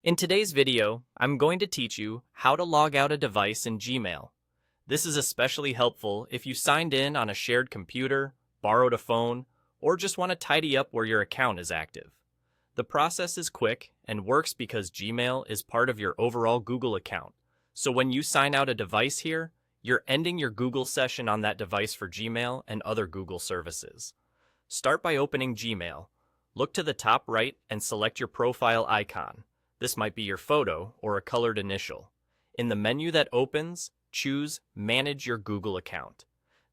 In today's video, I'm going to teach you how to log out a device in Gmail. This is especially helpful if you signed in on a shared computer, borrowed a phone, or just want to tidy up where your account is active. The process is quick and works because Gmail is part of your overall Google account. So when you sign out a device here, you're ending your Google session on that device for Gmail and other Google services. Start by opening Gmail. Look to the top right and select your profile icon. This might be your photo or a colored initial. In the menu that opens, choose Manage Your Google Account.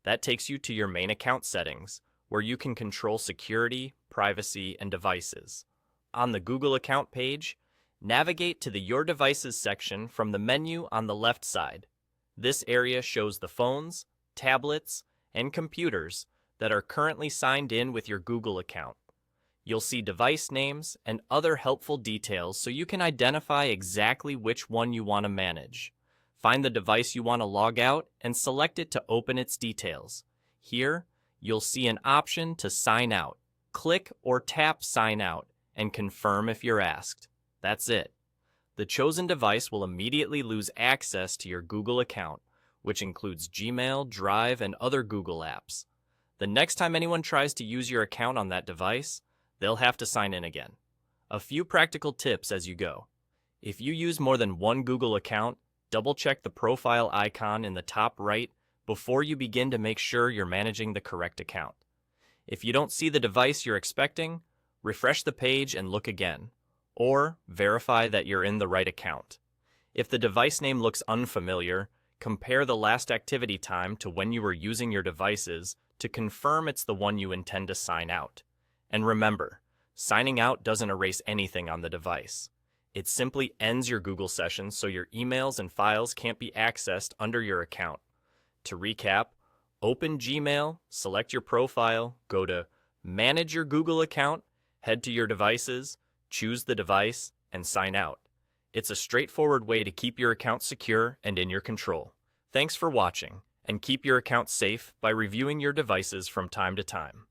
That takes you to your main account settings, where you can control security, privacy, and devices. On the Google account page, navigate to the Your Devices section from the menu on the left side. This area shows the phones, tablets, and computers that are currently signed in with your Google account. You'll see device names and other helpful details so you can identify exactly which one you want to manage. Find the device you want to log out and select it to open its details. Here, you'll see an option to sign out. Click or tap Sign Out and confirm if you're asked. That's it. The chosen device will immediately lose access to your Google account, which includes Gmail, Drive, and other Google apps. The next time anyone tries to use your account on that device, they'll have to sign in again. A few practical tips as you go. If you use more than one Google account, double-check the profile icon in the top right before you begin to make sure you're managing the correct account. If you don't see the device you're expecting, refresh the page and look again, or verify that you're in the right account. If the device name looks unfamiliar, compare the last activity time to when you were using your devices to confirm it's the one you intend to sign out. And remember, signing out doesn't erase anything on the device. It simply ends your Google session so your emails and files can't be accessed under your account. To recap, open Gmail, select your profile, go to Manage Your Google Account, head to your devices, choose the device, and sign out. It's a straightforward way to keep your account secure and in your control. Thanks for watching, and keep your account safe by reviewing your devices from time to time.